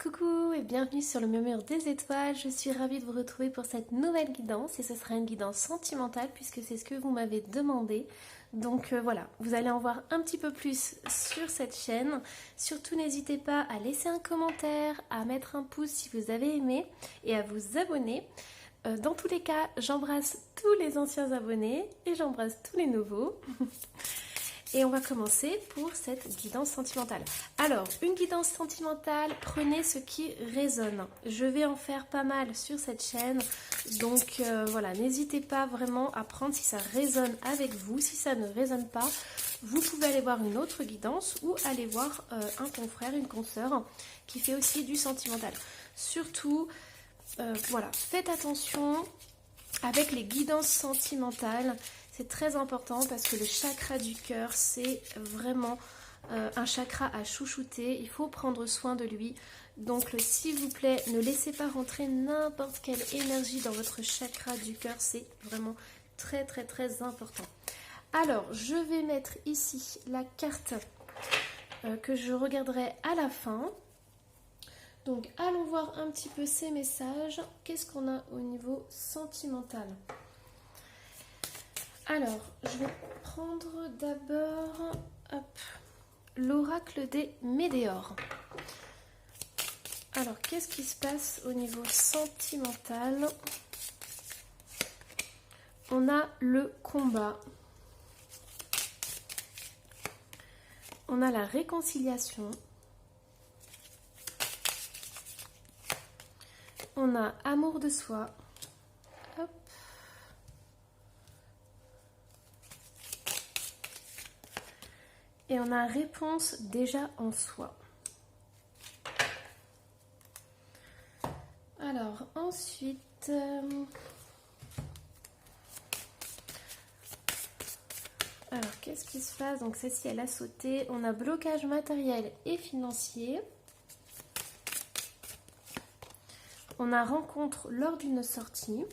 Coucou et bienvenue sur le murmure des étoiles, je suis ravie de vous retrouver pour cette nouvelle guidance et ce sera une guidance sentimentale puisque c'est ce que vous m'avez demandé. Donc voilà, vous allez en voir un petit peu plus sur cette chaîne. Surtout n'hésitez pas à laisser un commentaire, à mettre un pouce si vous avez aimé et à vous abonner. Dans tous les cas, j'embrasse tous les anciens abonnés et j'embrasse tous les nouveaux. Et on va commencer pour cette guidance sentimentale. Alors, une guidance sentimentale, prenez ce qui résonne. Je vais en faire pas mal sur cette chaîne. Donc voilà, n'hésitez pas vraiment à prendre si ça résonne avec vous. Si ça ne résonne pas, vous pouvez aller voir une autre guidance ou aller voir un confrère, une consoeur qui fait aussi du sentimental. Surtout, voilà, faites attention avec les guidances sentimentales. C'est très important parce que le chakra du cœur, c'est vraiment un chakra à chouchouter. Il faut prendre soin de lui. Donc, s'il vous plaît, ne laissez pas rentrer n'importe quelle énergie dans votre chakra du cœur. C'est vraiment très, très, très important. Alors, je vais mettre ici la carte que je regarderai à la fin. Donc, allons voir un petit peu ces messages. Qu'est-ce qu'on a au niveau sentimental ? Alors, je vais prendre d'abord l'oracle des Médéors. Alors, qu'est-ce qui se passe au niveau sentimental? On a le combat. On a la réconciliation. On a amour de soi. Hop. Et on a réponse déjà en soi. Alors ensuite, alors qu'est-ce qui se passe? Donc celle-ci elle a sauté. On a blocage matériel et financier. On a rencontre lors d'une sortie.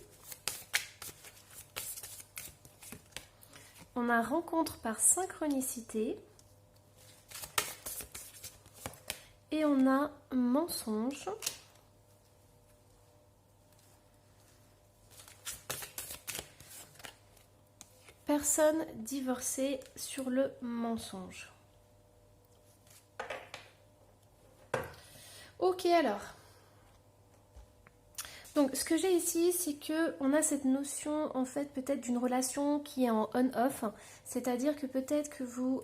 On a rencontre par synchronicité. Et on a mensonge. Personne divorcée sur le mensonge. Ok alors. Donc ce que j'ai ici, c'est que on a cette notion en fait peut-être d'une relation qui est en on-off. C'est-à-dire que peut-être que vous...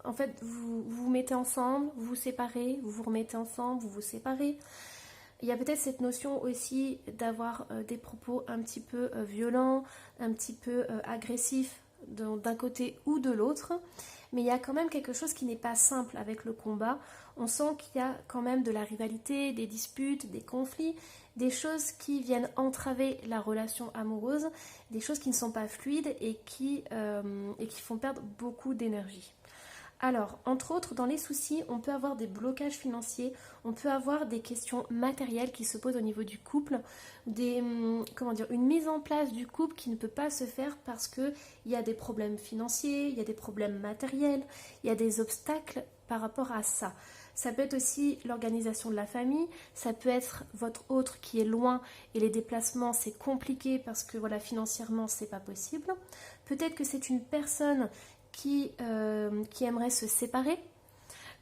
en fait, vous vous mettez ensemble, vous vous séparez, vous vous remettez ensemble, vous vous séparez. Il y a peut-être cette notion aussi d'avoir des propos un petit peu violents, un petit peu agressifs d'un côté ou de l'autre. Mais il y a quand même quelque chose qui n'est pas simple avec le combat. On sent qu'il y a quand même de la rivalité, des disputes, des conflits, des choses qui viennent entraver la relation amoureuse, des choses qui ne sont pas fluides et qui font perdre beaucoup d'énergie. Alors, entre autres, dans les soucis, on peut avoir des blocages financiers, on peut avoir des questions matérielles qui se posent au niveau du couple, une mise en place du couple qui ne peut pas se faire parce qu'il y a des problèmes financiers, il y a des problèmes matériels, il y a des obstacles par rapport à ça. Ça peut être aussi l'organisation de la famille, ça peut être votre autre qui est loin et les déplacements c'est compliqué parce que voilà financièrement c'est pas possible. Peut-être que c'est une personne qui aimerait se séparer.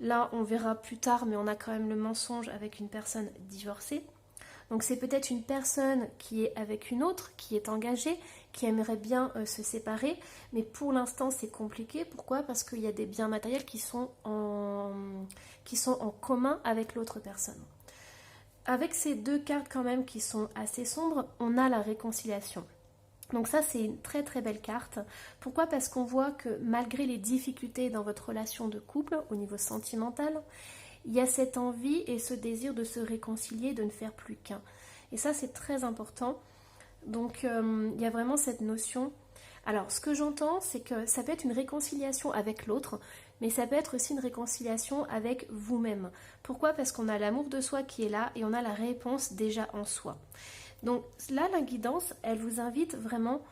Là, on verra plus tard, mais on a quand même le mensonge avec une personne divorcée. Donc c'est peut-être une personne qui est avec une autre, qui est engagée, qui aimerait bien se séparer, mais pour l'instant c'est compliqué. Pourquoi? Parce qu'il y a des biens matériels qui sont en commun avec l'autre personne. Avec ces deux cartes quand même qui sont assez sombres, on a la réconciliation. Donc ça c'est une très très belle carte. Pourquoi? Parce qu'on voit que malgré les difficultés dans votre relation de couple au niveau sentimental, il y a cette envie et ce désir de se réconcilier, de ne faire plus qu'un. Et ça c'est très important. Donc il y a vraiment cette notion. Alors ce que j'entends c'est que ça peut être une réconciliation avec l'autre, mais ça peut être aussi une réconciliation avec vous-même. Pourquoi? Parce qu'on a l'amour de soi qui est là et on a la réponse déjà en soi. Donc là, la guidance, elle vous invite vraiment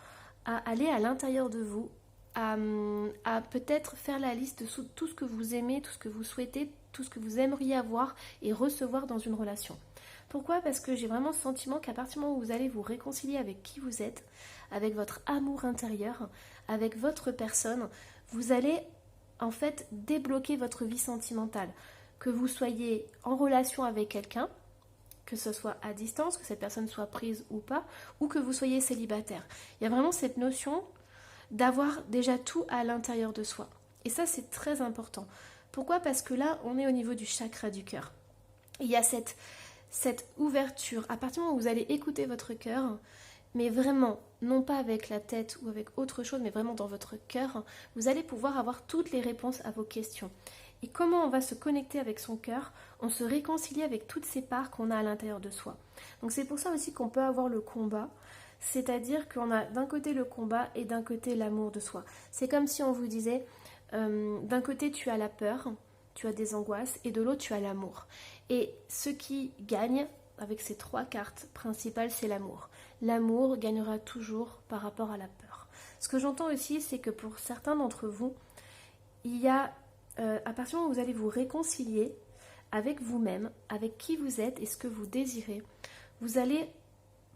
à aller à l'intérieur de vous, à peut-être faire la liste de tout ce que vous aimez, tout ce que vous souhaitez, tout ce que vous aimeriez avoir et recevoir dans une relation. Pourquoi? Parce que j'ai vraiment le sentiment qu'à partir du moment où vous allez vous réconcilier avec qui vous êtes, avec votre amour intérieur, avec votre personne, vous allez en fait débloquer votre vie sentimentale. Que vous soyez en relation avec quelqu'un, que ce soit à distance, que cette personne soit prise ou pas, ou que vous soyez célibataire. Il y a vraiment cette notion d'avoir déjà tout à l'intérieur de soi. Et ça, c'est très important. Pourquoi? Parce que là, on est au niveau du chakra du cœur. Il y a cette ouverture. À partir du moment où vous allez écouter votre cœur, mais vraiment, non pas avec la tête ou avec autre chose, mais vraiment dans votre cœur, vous allez pouvoir avoir toutes les réponses à vos questions. Et comment on va se connecter avec son cœur? On se réconcilie avec toutes ces parts qu'on a à l'intérieur de soi. Donc c'est pour ça aussi qu'on peut avoir le combat, c'est-à-dire qu'on a d'un côté le combat et d'un côté l'amour de soi. C'est comme si on vous disait, d'un côté tu as la peur, tu as des angoisses, et de l'autre tu as l'amour. Et ce qui gagne avec ces trois cartes principales, c'est l'amour. L'amour gagnera toujours par rapport à la peur. Ce que j'entends aussi, c'est que pour certains d'entre vous, il y a, à partir du moment où vous allez vous réconcilier avec vous-même, avec qui vous êtes et ce que vous désirez, vous allez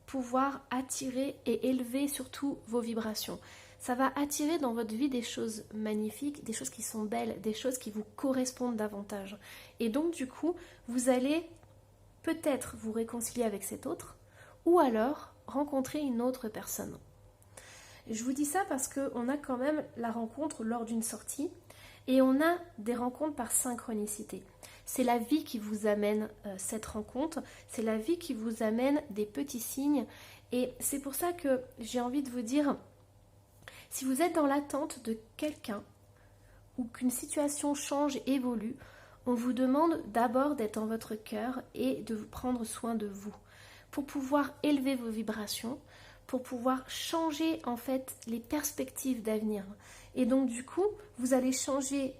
pouvoir attirer et élever surtout vos vibrations. Ça va attirer dans votre vie des choses magnifiques, des choses qui sont belles, des choses qui vous correspondent davantage. Et donc du coup, vous allez peut-être vous réconcilier avec cet autre, ou alors rencontrer une autre personne. Je vous dis ça parce qu'on a quand même la rencontre lors d'une sortie, et on a des rencontres par synchronicité. C'est la vie qui vous amène cette rencontre, c'est la vie qui vous amène des petits signes, et c'est pour ça que j'ai envie de vous dire, si vous êtes dans l'attente de quelqu'un, ou qu'une situation change, évolue, on vous demande d'abord d'être dans votre cœur et de prendre soin de vous, pour pouvoir élever vos vibrations, pour pouvoir changer en fait les perspectives d'avenir. Et donc du coup, vous allez changer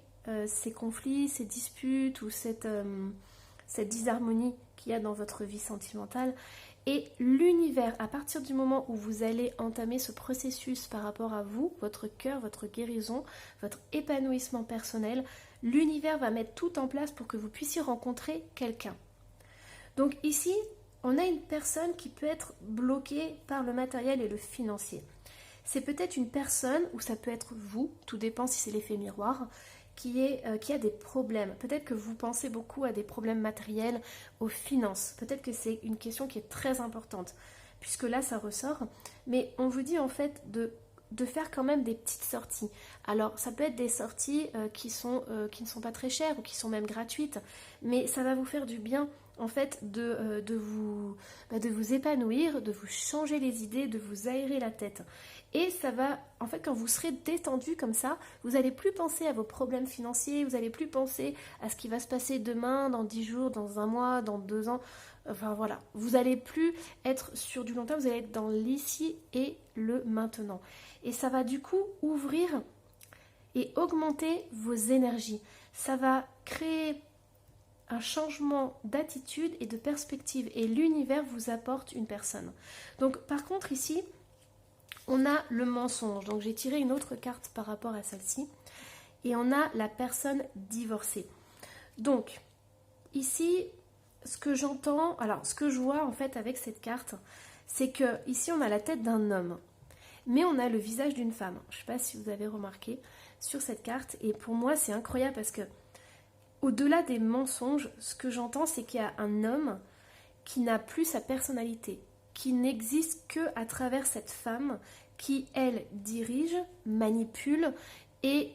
ces conflits, ces disputes ou cette disharmonie qu'il y a dans votre vie sentimentale. Et l'univers, à partir du moment où vous allez entamer ce processus par rapport à vous, votre cœur, votre guérison, votre épanouissement personnel, l'univers va mettre tout en place pour que vous puissiez rencontrer quelqu'un. Donc ici, on a une personne qui peut être bloquée par le matériel et le financier. C'est peut-être une personne, ou ça peut être vous, tout dépend si c'est l'effet miroir, qui a des problèmes. Peut-être que vous pensez beaucoup à des problèmes matériels, aux finances. Peut-être que c'est une question qui est très importante, puisque là, ça ressort. Mais on vous dit en fait de faire quand même des petites sorties. Alors, ça peut être des sorties qui ne sont pas très chères ou qui sont même gratuites, mais ça va vous faire du bien en fait de vous épanouir, de vous changer les idées, de vous aérer la tête. Et ça va, en fait, quand vous serez détendu comme ça, vous n'allez plus penser à vos problèmes financiers, vous n'allez plus penser à ce qui va se passer demain, dans 10 jours, dans un mois, dans 2 ans. Enfin voilà, vous n'allez plus être sur du long terme, vous allez être dans l'ici et le maintenant. Et ça va du coup ouvrir et augmenter vos énergies. Ça va créer un changement d'attitude et de perspective. Et l'univers vous apporte une personne. Donc par contre ici, on a le mensonge. Donc j'ai tiré une autre carte par rapport à celle-ci. Et on a la personne divorcée. Donc ici, ce que j'entends, alors ce que je vois en fait avec cette carte, c'est que ici on a la tête d'un homme. Mais on a le visage d'une femme. Je ne sais pas si vous avez remarqué sur cette carte. Et pour moi, c'est incroyable parce que au-delà des mensonges, ce que j'entends, c'est qu'il y a un homme qui n'a plus sa personnalité, qui n'existe que à travers cette femme qui, elle, dirige, manipule et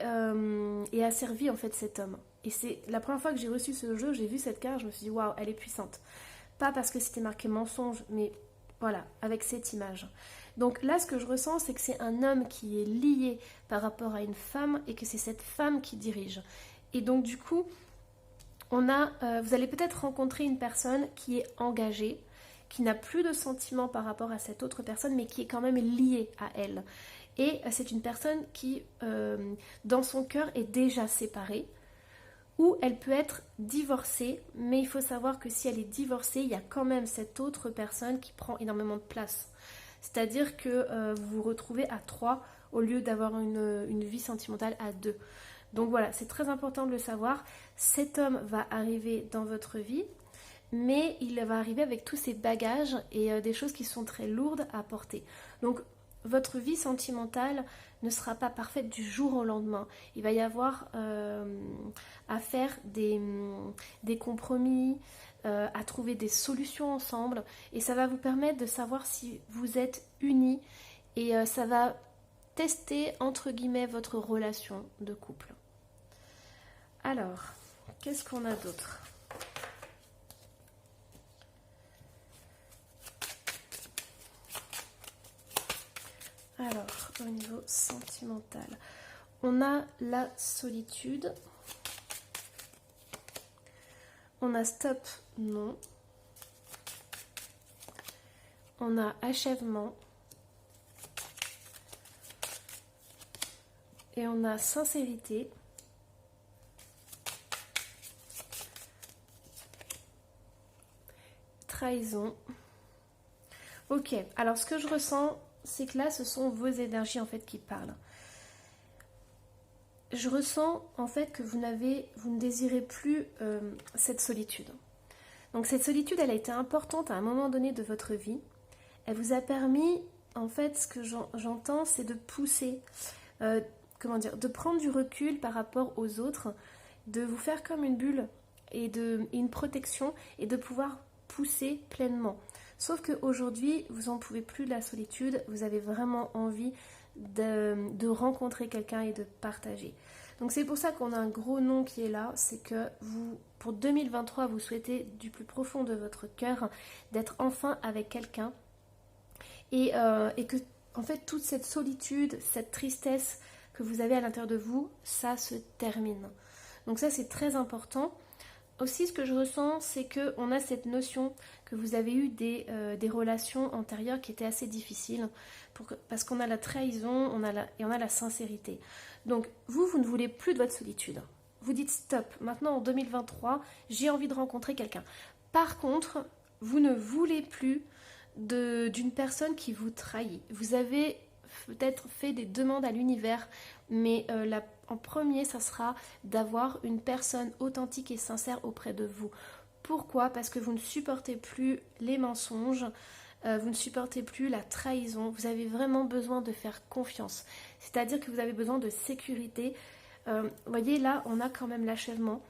asservit en fait cet homme. Et c'est la première fois que j'ai reçu ce jeu, j'ai vu cette carte, je me suis dit waouh, elle est puissante. Pas parce que c'était marqué mensonge, mais voilà, avec cette image. Donc là, ce que je ressens, c'est que c'est un homme qui est lié par rapport à une femme et que c'est cette femme qui dirige. Et donc du coup, vous allez peut-être rencontrer une personne qui est engagée, qui n'a plus de sentiments par rapport à cette autre personne, mais qui est quand même liée à elle. Et c'est une personne qui, dans son cœur, est déjà séparée, ou elle peut être divorcée, mais il faut savoir que si elle est divorcée, il y a quand même cette autre personne qui prend énormément de place. C'est-à-dire que vous vous retrouvez à 3 au lieu d'avoir une vie sentimentale à deux. Donc voilà, c'est très important de le savoir. Cet homme va arriver dans votre vie, mais il va arriver avec tous ses bagages et des choses qui sont très lourdes à porter. Donc votre vie sentimentale ne sera pas parfaite du jour au lendemain. Il va y avoir à faire des compromis, à trouver des solutions ensemble, et ça va vous permettre de savoir si vous êtes unis, et ça va tester entre guillemets votre relation de couple. Alors, qu'est-ce qu'on a d'autre ? Alors, au niveau sentimental, on a la solitude, on a stop, non, on a achèvement, et on a sincérité, trahison. Ok, alors ce que je ressens, c'est que là, ce sont vos énergies en fait qui parlent. Je ressens en fait que vous ne désirez plus cette solitude. Donc cette solitude, elle a été importante à un moment donné de votre vie. Elle vous a permis, en fait, ce que j'entends, c'est de pousser, de prendre du recul par rapport aux autres, de vous faire comme une bulle et une protection, et de pouvoir pousser pleinement. Sauf qu'aujourd'hui, vous n'en pouvez plus de la solitude, vous avez vraiment envie de rencontrer quelqu'un et de partager. Donc c'est pour ça qu'on a un gros nom qui est là, c'est que vous, pour 2023, vous souhaitez du plus profond de votre cœur d'être enfin avec quelqu'un, et que en fait toute cette solitude, cette tristesse que vous avez à l'intérieur de vous, ça se termine. Donc ça c'est très important. Aussi, ce que je ressens, c'est qu'on a cette notion que vous avez eu des relations antérieures qui étaient assez difficiles, parce qu'on a la trahison, et on a la sincérité. Donc, vous ne voulez plus de votre solitude. Vous dites stop, maintenant en 2023, j'ai envie de rencontrer quelqu'un. Par contre, vous ne voulez plus d'une personne qui vous trahit. Vous avez peut-être fait des demandes à l'univers, mais en premier, ça sera d'avoir une personne authentique et sincère auprès de vous. Pourquoi ? Parce que vous ne supportez plus les mensonges, vous ne supportez plus la trahison, vous avez vraiment besoin de faire confiance. C'est-à-dire que vous avez besoin de sécurité. Vous voyez, là, on a quand même l'achèvement.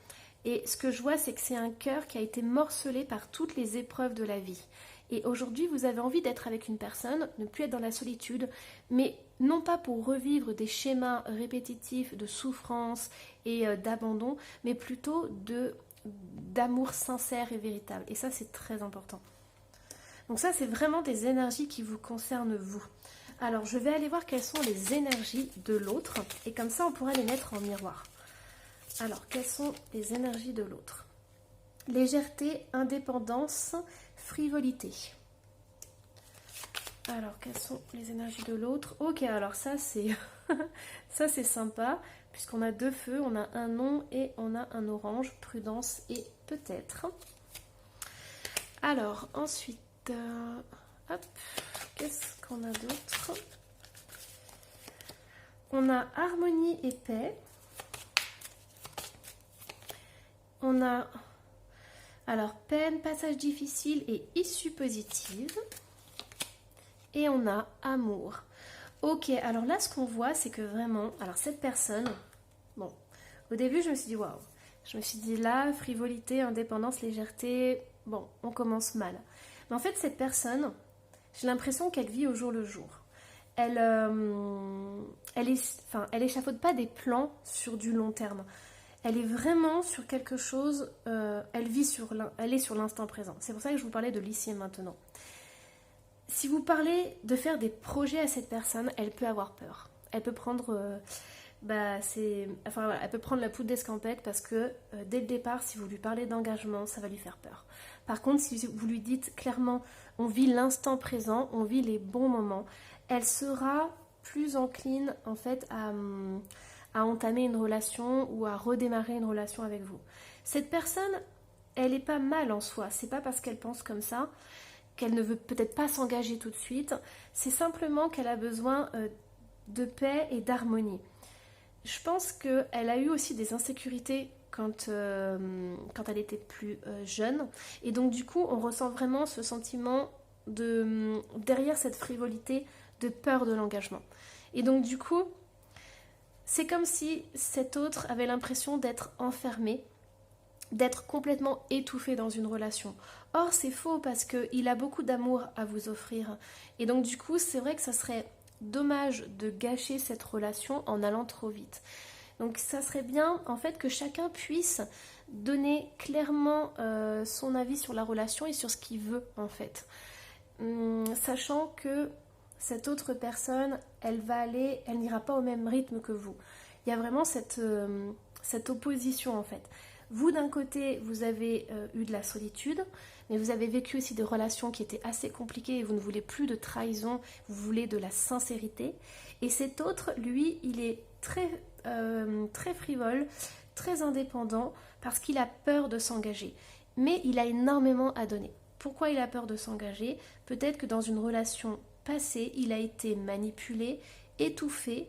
Et ce que je vois, c'est que c'est un cœur qui a été morcelé par toutes les épreuves de la vie. Et aujourd'hui, vous avez envie d'être avec une personne, ne plus être dans la solitude, mais non pas pour revivre des schémas répétitifs de souffrance et d'abandon, mais plutôt d'amour sincère et véritable. Et ça, c'est très important. Donc ça, c'est vraiment des énergies qui vous concernent vous. Alors, je vais aller voir quelles sont les énergies de l'autre, et comme ça, on pourra les mettre en miroir. Alors, quelles sont les énergies de l'autre ? Légèreté, indépendance, frivolité. Alors, quelles sont les énergies de l'autre ? Ok, alors ça c'est ça c'est sympa, puisqu'on a deux feux, on a un non et on a un orange, prudence et peut-être. Alors, ensuite, hop, qu'est-ce qu'on a d'autre ? On a harmonie et paix. On a, alors, peine, passage difficile et issue positive. Et on a amour. Ok, alors là, ce qu'on voit, c'est que vraiment, alors cette personne, bon, au début, je me suis dit, waouh. Je me suis dit, là, frivolité, indépendance, légèreté, bon, on commence mal. Mais en fait, cette personne, j'ai l'impression qu'elle vit au jour le jour. Elle échafaude pas des plans sur du long terme. Elle est vraiment sur quelque chose, elle est sur l'instant présent. C'est pour ça que je vous parlais de l'ici et maintenant. Si vous parlez de faire des projets à cette personne, elle peut avoir peur. Elle peut prendre, elle peut prendre la poudre d'escampette, parce que dès le départ, si vous lui parlez d'engagement, ça va lui faire peur. Par contre, si vous lui dites clairement, on vit l'instant présent, on vit les bons moments, elle sera plus encline en fait à entamer une relation ou à redémarrer une relation avec vous. Cette personne, elle n'est pas mal en soi. C'est pas parce qu'elle pense comme ça qu'elle ne veut peut-être pas s'engager tout de suite. C'est simplement qu'elle a besoin de paix et d'harmonie. Je pense qu'elle a eu aussi des insécurités quand elle était plus jeune. Et donc du coup, on ressent vraiment ce sentiment derrière cette frivolité, de peur de l'engagement. Et donc du coup, c'est comme si cet autre avait l'impression d'être enfermé, d'être complètement étouffé dans une relation. Or, c'est faux parce qu'il a beaucoup d'amour à vous offrir. Et donc du coup, c'est vrai que ça serait dommage de gâcher cette relation en allant trop vite. Donc ça serait bien en fait que chacun puisse donner clairement son avis sur la relation et sur ce qu'il veut en fait. Sachant que cette autre personne, elle n'ira pas au même rythme que vous. Il y a vraiment cette opposition en fait. Vous d'un côté, vous avez eu de la solitude, mais vous avez vécu aussi des relations qui étaient assez compliquées et vous ne voulez plus de trahison, vous voulez de la sincérité. Et cet autre, lui, il est très frivole, très indépendant parce qu'il a peur de s'engager. Mais il a énormément à donner. Pourquoi il a peur de s'engager? Peut-être que dans une relation passée, il a été manipulé, étouffé,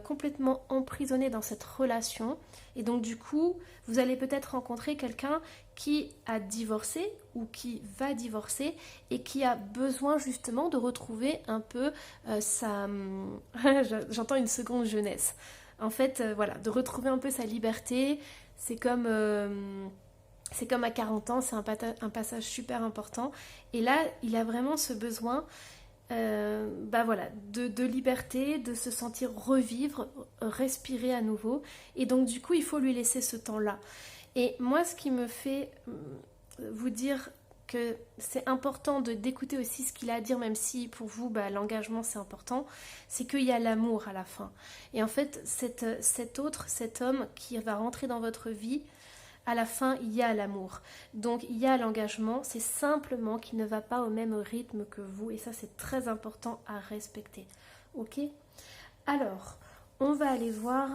complètement emprisonné dans cette relation. Et donc du coup, vous allez peut-être rencontrer quelqu'un qui a divorcé ou qui va divorcer et qui a besoin justement de retrouver un peu sa... J'entends une seconde jeunesse. En fait, voilà, de retrouver un peu sa liberté. C'est comme à 40 ans, c'est un passage super important. Et là, il a vraiment ce besoin voilà, de liberté, de se sentir revivre, respirer à nouveau. Et donc du coup, il faut lui laisser ce temps-là. Et moi, ce qui me fait vous dire que c'est important d'écouter aussi ce qu'il a à dire, même si pour vous, l'engagement c'est important, c'est qu'il y a l'amour à la fin. Et en fait, cet homme qui va rentrer dans votre vie, à la fin, il y a l'amour. Donc, il y a l'engagement. C'est simplement qu'il ne va pas au même rythme que vous. Et ça, c'est très important à respecter. Ok? Alors, on va aller voir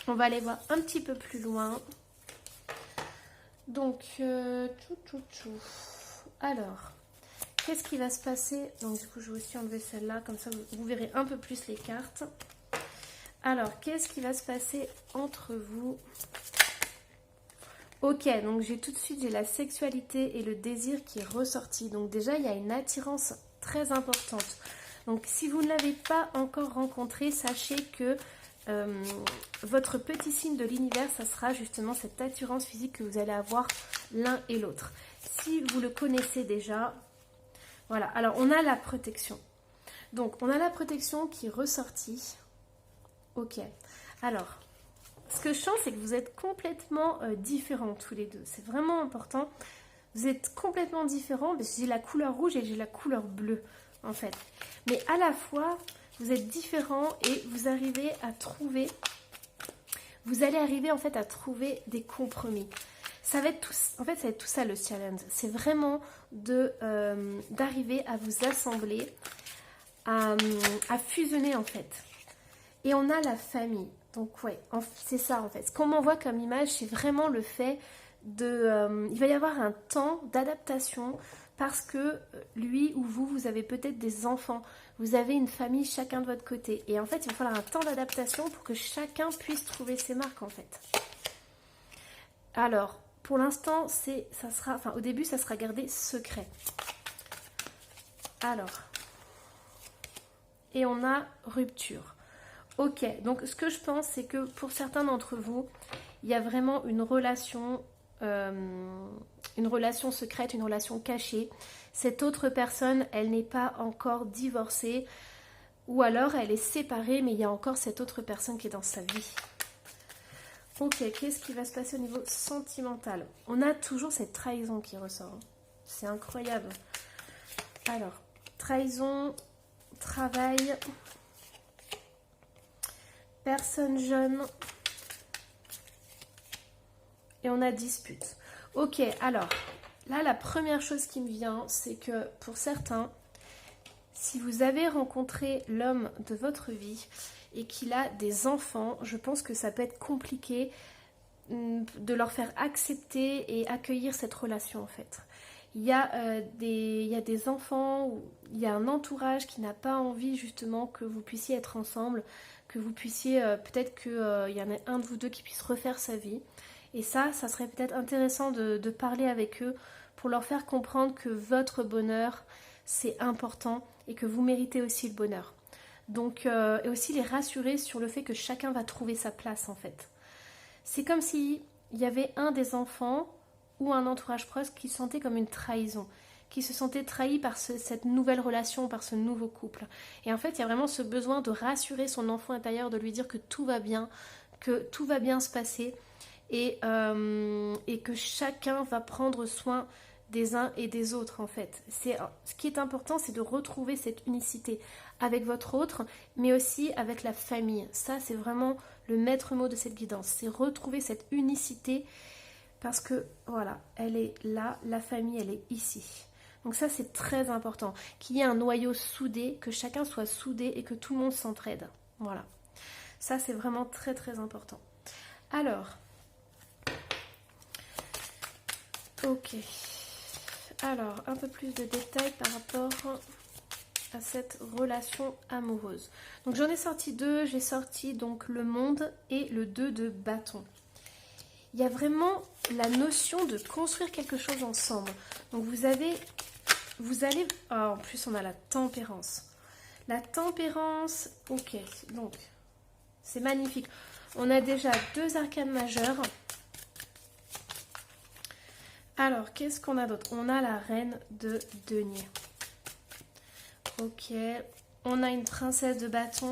un petit peu plus loin. Donc, Alors, qu'est-ce qui va se passer? Donc, du coup, je vais aussi enlever celle-là. Comme ça, vous verrez un peu plus les cartes. Alors, qu'est-ce qui va se passer entre vous? Ok, donc j'ai la sexualité et le désir qui est ressorti. Donc déjà, il y a une attirance très importante. Donc si vous ne l'avez pas encore rencontré, sachez que votre petit signe de l'univers, ça sera justement cette attirance physique que vous allez avoir l'un et l'autre. Si vous le connaissez déjà, voilà. Alors, on a la protection. Donc, on a la protection qui est ressortie. Ok, alors... Ce que je sens, c'est que vous êtes complètement différents tous les deux. C'est vraiment important. Vous êtes complètement différents. Parce que j'ai la couleur rouge et j'ai la couleur bleue, en fait. Mais à la fois, vous êtes différents et vous arrivez à trouver... Vous allez arriver, en fait, à trouver des compromis. Ça va être tout ça, le challenge. C'est vraiment d'arriver à vous assembler, à fusionner, en fait. Et on a la famille. Donc ouais, c'est ça en fait. Ce qu'on m'envoie comme image, c'est vraiment le fait il va y avoir un temps d'adaptation parce que lui ou vous avez peut-être des enfants. Vous avez une famille chacun de votre côté. Et en fait, il va falloir un temps d'adaptation pour que chacun puisse trouver ses marques en fait. Alors, pour l'instant, au début, ça sera gardé secret. Alors, et on a rupture. Ok, donc ce que je pense, c'est que pour certains d'entre vous, il y a vraiment une relation secrète, une relation cachée. Cette autre personne, elle n'est pas encore divorcée, ou alors elle est séparée, mais il y a encore cette autre personne qui est dans sa vie. Ok, qu'est-ce qui va se passer au niveau sentimental? On a toujours cette trahison qui ressort. C'est incroyable. Alors, trahison, travail... Personne jeune. Et on a dispute. Ok, alors, là, la première chose qui me vient, c'est que pour certains, si vous avez rencontré l'homme de votre vie et qu'il a des enfants, je pense que ça peut être compliqué de leur faire accepter et accueillir cette relation, en fait. il y a des enfants, ou il y a un entourage qui n'a pas envie justement que vous puissiez être ensemble, que vous puissiez, peut-être qu'il y en a un de vous deux qui puisse refaire sa vie. Et ça serait peut-être intéressant de parler avec eux pour leur faire comprendre que votre bonheur, c'est important et que vous méritez aussi le bonheur. Donc, et aussi les rassurer sur le fait que chacun va trouver sa place en fait. C'est comme si il y avait un des enfants ou un entourage proche qui sentait comme une trahison, qui se sentait trahi par cette nouvelle relation, par ce nouveau couple. Et en fait, il y a vraiment ce besoin de rassurer son enfant intérieur, de lui dire que tout va bien se passer et que chacun va prendre soin des uns et des autres en fait. Ce qui est important, c'est de retrouver cette unicité avec votre autre, mais aussi avec la famille. Ça, c'est vraiment le maître mot de cette guidance. C'est retrouver cette unicité parce que, voilà, elle est là, la famille, elle est ici. Donc ça, c'est très important. Qu'il y ait un noyau soudé, que chacun soit soudé et que tout le monde s'entraide. Voilà. Ça, c'est vraiment très, très important. Alors, ok. Alors, un peu plus de détails par rapport à cette relation amoureuse. Donc j'en ai sorti deux, j'ai sorti donc le monde et le 2 de bâton. Il y a vraiment la notion de construire quelque chose ensemble. Donc vous allez, en plus on a la tempérance. La tempérance, ok, donc c'est magnifique. On a déjà 2 arcanes majeures. Alors, qu'est-ce qu'on a d'autre? On a la reine de denier. Ok, on a une princesse de bâton.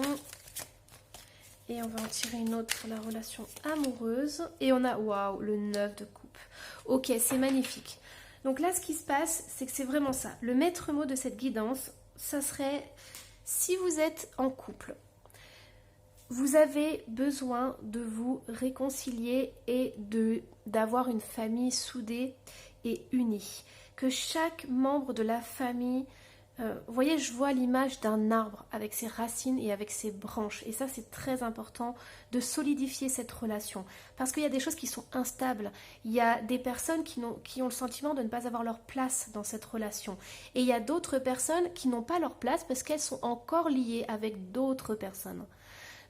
Et on va en tirer une autre pour la relation amoureuse. Et on a, waouh, le 9 de coupe. Ok, c'est magnifique. Donc là, ce qui se passe, c'est que c'est vraiment ça. Le maître mot de cette guidance, ça serait, si vous êtes en couple, vous avez besoin de vous réconcilier et d'avoir une famille soudée et unie. Que chaque membre de la famille, vous voyez, je vois l'image d'un arbre avec ses racines et avec ses branches. Et ça, c'est très important de solidifier cette relation. Parce qu'il y a des choses qui sont instables. Il y a des personnes qui ont le sentiment de ne pas avoir leur place dans cette relation. Et il y a d'autres personnes qui n'ont pas leur place parce qu'elles sont encore liées avec d'autres personnes.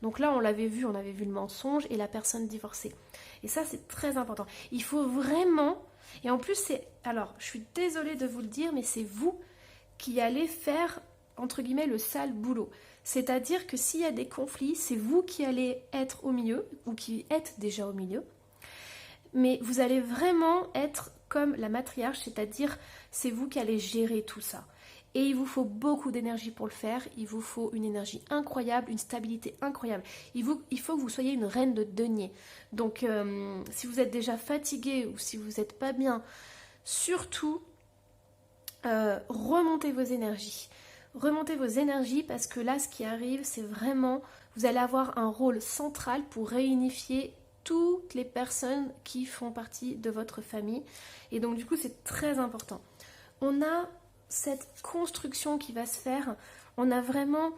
Donc là, on avait vu le mensonge et la personne divorcée. Et ça, c'est très important. Il faut vraiment... Et en plus, alors, je suis désolée de vous le dire, mais c'est vous qui allez faire, entre guillemets, le sale boulot. C'est-à-dire que s'il y a des conflits, c'est vous qui allez être au milieu, ou qui êtes déjà au milieu. Mais vous allez vraiment être comme la matriarche, c'est-à-dire c'est vous qui allez gérer tout ça. Et il vous faut beaucoup d'énergie pour le faire, il vous faut une énergie incroyable, une stabilité incroyable. Il faut que vous soyez une reine de denier. Donc si vous êtes déjà fatigué ou si vous n'êtes pas bien, surtout remontez vos énergies. Remontez vos énergies parce que là ce qui arrive c'est vraiment, vous allez avoir un rôle central pour réunifier toutes les personnes qui font partie de votre famille. Et donc du coup c'est très important. On a cette construction qui va se faire, on a vraiment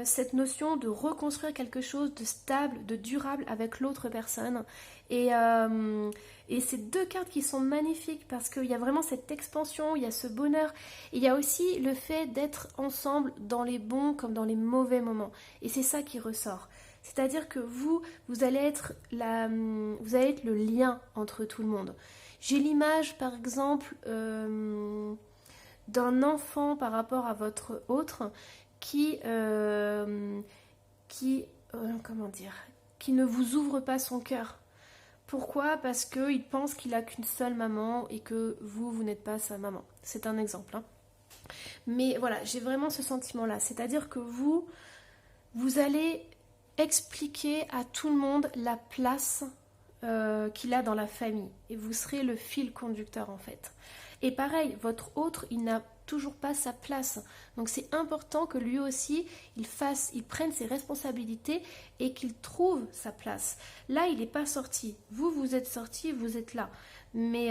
cette notion de reconstruire quelque chose de stable, de durable avec l'autre personne. Et ces 2 cartes qui sont magnifiques parce qu'il y a vraiment cette expansion, il y a ce bonheur. Et il y a aussi le fait d'être ensemble dans les bons comme dans les mauvais moments. Et c'est ça qui ressort. C'est-à-dire que vous allez être le lien entre tout le monde. J'ai l'image par exemple... d'un enfant par rapport à votre autre qui ne vous ouvre pas son cœur. Pourquoi? Parce qu'il pense qu'il n'a qu'une seule maman et que vous n'êtes pas sa maman. C'est un exemple. Hein. Mais voilà, j'ai vraiment ce sentiment-là. C'est-à-dire que vous allez expliquer à tout le monde la place qu'il a dans la famille. Et vous serez le fil conducteur en fait. Et pareil, votre autre, il n'a toujours pas sa place. Donc c'est important que lui aussi, il prenne ses responsabilités et qu'il trouve sa place. Là, il n'est pas sorti. Vous êtes sorti, vous êtes là. Mais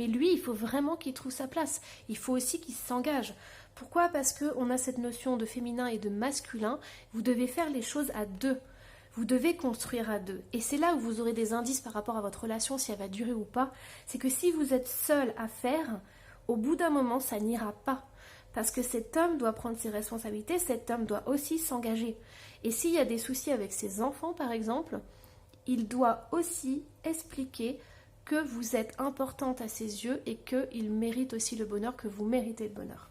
lui, il faut vraiment qu'il trouve sa place. Il faut aussi qu'il s'engage. Pourquoi? Parce qu'on a cette notion de féminin et de masculin. Vous devez faire les choses à 2. Vous devez construire à 2. Et c'est là où vous aurez des indices par rapport à votre relation, si elle va durer ou pas. C'est que si vous êtes seul à faire, au bout d'un moment, ça n'ira pas. Parce que cet homme doit prendre ses responsabilités, cet homme doit aussi s'engager. Et s'il y a des soucis avec ses enfants, par exemple, il doit aussi expliquer que vous êtes importante à ses yeux et qu'il mérite aussi le bonheur, que vous méritez le bonheur.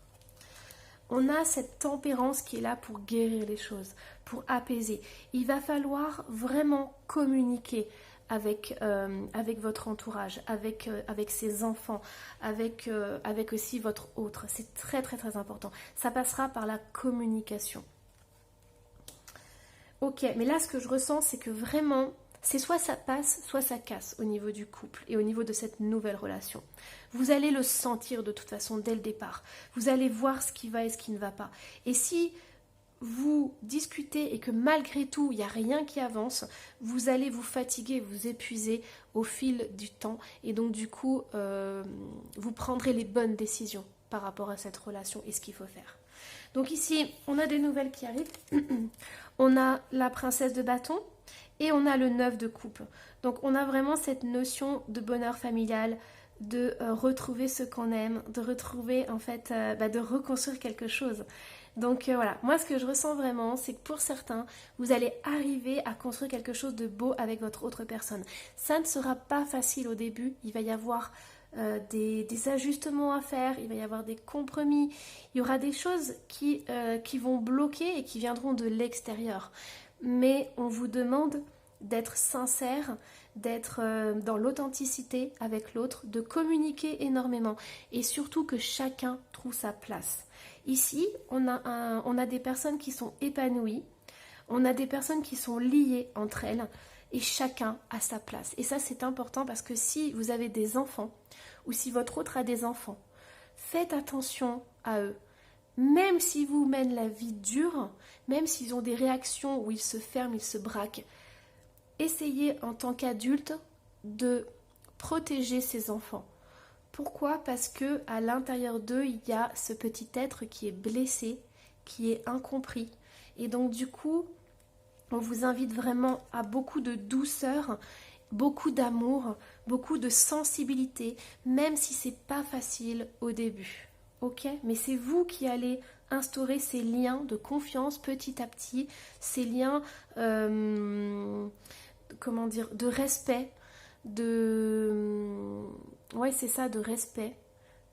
On a cette tempérance qui est là pour guérir les choses, pour apaiser. Il va falloir vraiment communiquer avec votre entourage, avec ses enfants, avec aussi votre autre. C'est très très très important. Ça passera par la communication. Ok, mais là ce que je ressens, c'est que vraiment, c'est soit ça passe, soit ça casse au niveau du couple et au niveau de cette nouvelle relation. Vous allez le sentir de toute façon dès le départ. Vous allez voir ce qui va et ce qui ne va pas. Et si vous discutez et que malgré tout, il n'y a rien qui avance, vous allez vous fatiguer, vous épuiser au fil du temps. Et donc du coup, vous prendrez les bonnes décisions par rapport à cette relation et ce qu'il faut faire. Donc ici, on a des nouvelles qui arrivent. On a la princesse de bâton et on a le 9 de coupe. Donc on a vraiment cette notion de bonheur familial, de retrouver ce qu'on aime, de retrouver en fait, de reconstruire quelque chose. Donc voilà, moi ce que je ressens vraiment, c'est que pour certains, vous allez arriver à construire quelque chose de beau avec votre autre personne. Ça ne sera pas facile au début, il va y avoir des ajustements à faire, il va y avoir des compromis, il y aura des choses qui vont bloquer et qui viendront de l'extérieur. Mais on vous demande d'être sincère, d'être dans l'authenticité avec l'autre, de communiquer énormément et surtout que chacun trouve sa place. Ici, on a des personnes qui sont épanouies, on a des personnes qui sont liées entre elles et chacun a sa place. Et ça, c'est important parce que si vous avez des enfants ou si votre autre a des enfants, faites attention à eux. Même s'ils vous mènent la vie dure, même s'ils ont des réactions où ils se ferment, ils se braquent, essayez en tant qu'adulte de protéger ces enfants. Pourquoi ? Parce que à l'intérieur d'eux, il y a ce petit être qui est blessé, qui est incompris. Et donc du coup, on vous invite vraiment à beaucoup de douceur, beaucoup d'amour, beaucoup de sensibilité, même si c'est pas facile au début. Ok ? Mais c'est vous qui allez instaurer ces liens de confiance petit à petit, ces liens, de respect, de respect,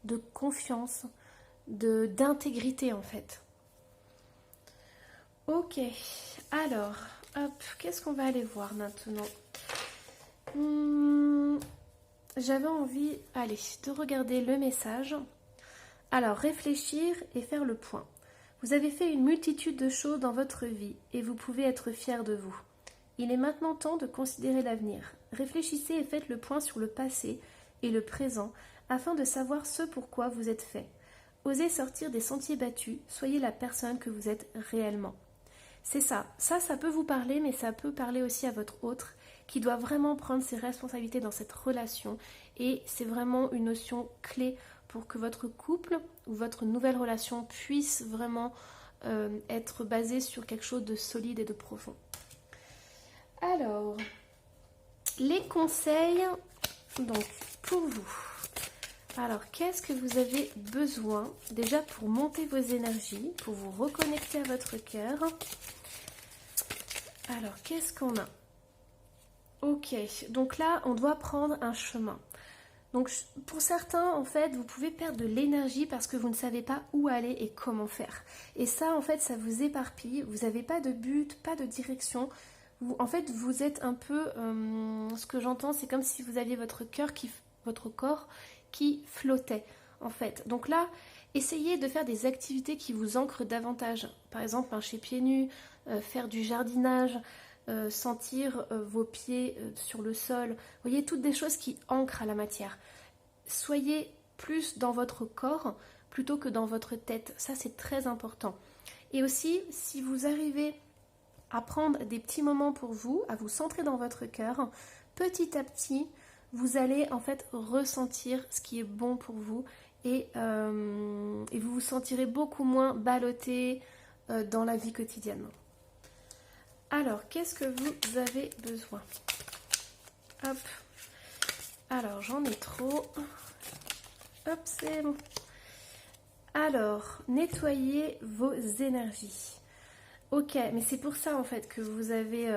de confiance, d'intégrité en fait. Ok, alors, hop, qu'est-ce qu'on va aller voir maintenant ? J'avais envie, de regarder le message. Alors, réfléchir et faire le point. Vous avez fait une multitude de choses dans votre vie et vous pouvez être fier de vous. Il est maintenant temps de considérer l'avenir. Réfléchissez et faites le point sur le passé et le présent afin de savoir ce pourquoi vous êtes fait. Osez sortir des sentiers battus, soyez la personne que vous êtes réellement. C'est ça. Ça peut vous parler, mais ça peut parler aussi à votre autre qui doit vraiment prendre ses responsabilités dans cette relation. Et c'est vraiment une notion clé pour que votre couple ou votre nouvelle relation puisse vraiment être basée sur quelque chose de solide et de profond. Alors, les conseils donc pour vous. Alors, qu'est-ce que vous avez besoin déjà pour monter vos énergies, pour vous reconnecter à votre cœur? Alors, qu'est-ce qu'on a? Ok, donc là, on doit prendre un chemin. Donc, pour certains, en fait, vous pouvez perdre de l'énergie parce que vous ne savez pas où aller et comment faire. Et ça, en fait, ça vous éparpille. Vous n'avez pas de but, pas de direction. En fait, vous êtes un peu... ce que j'entends, c'est comme si vous aviez votre corps qui flottait, en fait. Donc là, essayez de faire des activités qui vous ancrent davantage. Par exemple, marcher pieds nus, faire du jardinage, sentir vos pieds sur le sol. Vous voyez, toutes des choses qui ancrent à la matière. Soyez plus dans votre corps plutôt que dans votre tête. Ça, c'est très important. Et aussi, si vous arrivez à prendre des petits moments pour vous, à vous centrer dans votre cœur, petit à petit, vous allez en fait ressentir ce qui est bon pour vous et vous vous sentirez beaucoup moins ballotté dans la vie quotidienne. Alors, qu'est-ce que vous avez besoin? Hop. Alors, j'en ai trop. Hop, c'est bon. Alors, nettoyez vos énergies. Ok, mais c'est pour ça en fait que vous avez...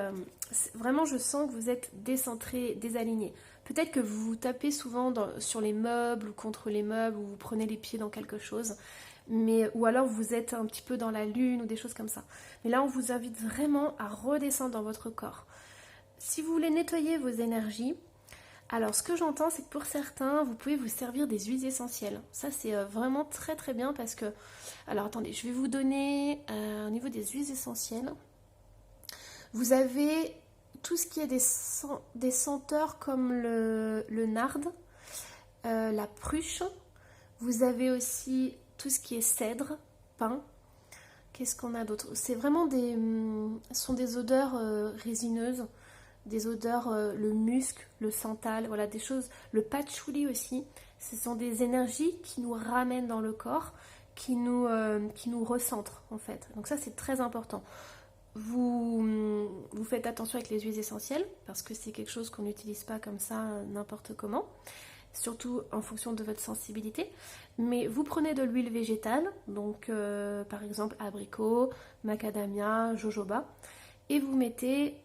vraiment, je sens que vous êtes décentré, désaligné. Peut-être que vous vous tapez souvent sur les meubles ou contre les meubles, ou vous prenez les pieds dans quelque chose. Ou alors vous êtes un petit peu dans la lune ou des choses comme ça. Mais là, on vous invite vraiment à redescendre dans votre corps. Si vous voulez nettoyer vos énergies, alors ce que j'entends, c'est que pour certains, vous pouvez vous servir des huiles essentielles. Ça, c'est vraiment très très bien parce que... Alors attendez, je vais vous donner au niveau des huiles essentielles. Vous avez tout ce qui est des senteurs comme le nard, la pruche. Vous avez aussi tout ce qui est cèdre, pin. Qu'est-ce qu'on a d'autre? C'est vraiment ce sont des odeurs résineuses, des odeurs, le musc, le santal, voilà, des choses, le patchouli aussi. Ce sont des énergies qui nous ramènent dans le corps, qui nous recentrent en fait. Donc ça, c'est très important. Vous faites attention avec les huiles essentielles parce que c'est quelque chose qu'on n'utilise pas comme ça n'importe comment, surtout en fonction de votre sensibilité. Mais vous prenez de l'huile végétale, donc par exemple abricot, macadamia, jojoba, et vous mettez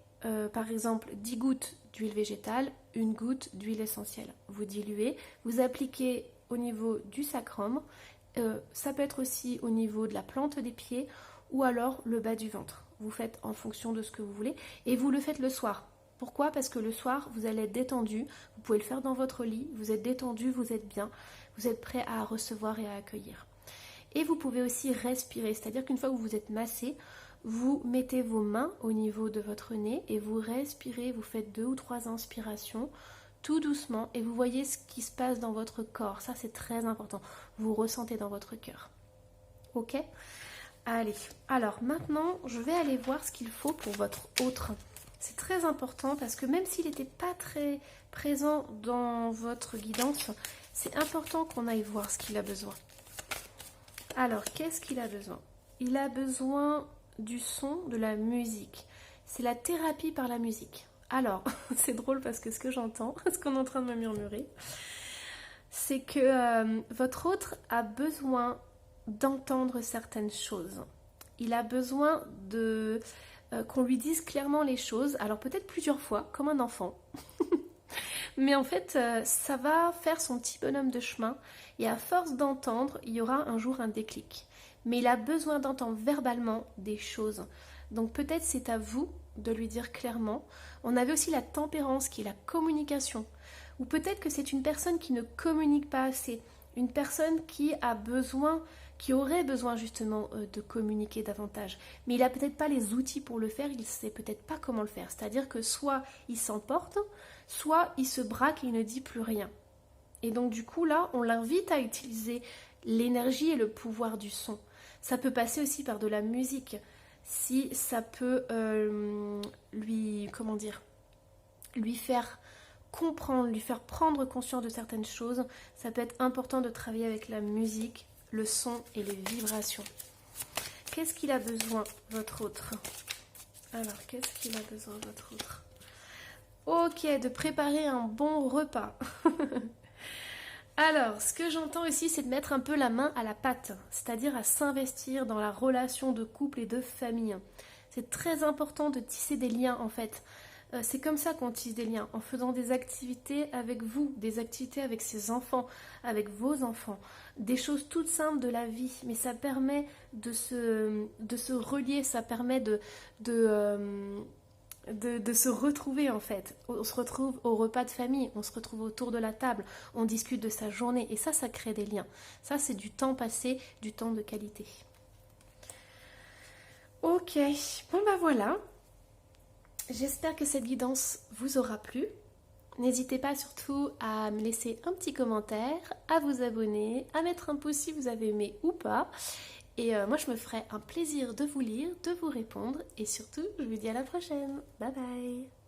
par exemple 10 gouttes d'huile végétale, une goutte d'huile essentielle. Vous diluez, vous appliquez au niveau du sacrum, ça peut être aussi au niveau de la plante des pieds ou alors le bas du ventre. Vous faites en fonction de ce que vous voulez et vous le faites le soir. Pourquoi? Parce que le soir, vous allez être détendu, vous pouvez le faire dans votre lit, vous êtes détendu, vous êtes bien, vous êtes prêt à recevoir et à accueillir. Et vous pouvez aussi respirer, c'est-à-dire qu'une fois que vous êtes massé, vous mettez vos mains au niveau de votre nez et vous respirez, vous faites 2 ou 3 inspirations, tout doucement, et vous voyez ce qui se passe dans votre corps. Ça, c'est très important. Vous ressentez dans votre cœur. Ok? Allez, alors maintenant, je vais aller voir ce qu'il faut pour votre autre. C'est très important parce que même s'il n'était pas très présent dans votre guidance, c'est important qu'on aille voir ce qu'il a besoin. Alors, qu'est-ce qu'il a besoin? Il a besoin du son, de la musique. C'est la thérapie par la musique. Alors, c'est drôle parce que ce que j'entends, ce qu'on est en train de me murmurer, c'est que votre autre a besoin d'entendre certaines choses. Il a besoin qu'on lui dise clairement les choses, alors peut-être plusieurs fois, comme un enfant. Mais en fait, ça va faire son petit bonhomme de chemin et à force d'entendre, il y aura un jour un déclic. Mais il a besoin d'entendre verbalement des choses. Donc peut-être c'est à vous de lui dire clairement. On avait aussi la tempérance qui est la communication. Ou peut-être que c'est une personne qui ne communique pas assez. Une personne qui aurait besoin justement de communiquer davantage. Mais il n'a peut-être pas les outils pour le faire, il ne sait peut-être pas comment le faire. C'est-à-dire que soit il s'emporte, soit il se braque et il ne dit plus rien. Et donc du coup là, on l'invite à utiliser l'énergie et le pouvoir du son. Ça peut passer aussi par de la musique. Si ça peut lui faire comprendre, lui faire prendre conscience de certaines choses, ça peut être important de travailler avec la musique, le son et les vibrations. Qu'est-ce qu'il a besoin, votre autre? Alors, qu'est-ce qu'il a besoin, votre autre? Ok, de préparer un bon repas. Alors, ce que j'entends aussi, c'est de mettre un peu la main à la pâte, c'est-à-dire à s'investir dans la relation de couple et de famille. C'est très important de tisser des liens, en fait. C'est comme ça qu'on tisse des liens, en faisant des activités avec vous, des activités avec ses enfants, avec vos enfants, des choses toutes simples de la vie, mais ça permet de se relier, ça permet de se retrouver en fait. On se retrouve au repas de famille, on se retrouve autour de la table, on discute de sa journée et ça crée des liens. Ça, c'est du temps passé, du temps de qualité. Ok, bon bah voilà. J'espère que cette guidance vous aura plu. N'hésitez pas surtout à me laisser un petit commentaire, à vous abonner, à mettre un pouce si vous avez aimé ou pas. Et moi, je me ferai un plaisir de vous lire, de vous répondre. Et surtout, je vous dis à la prochaine. Bye bye.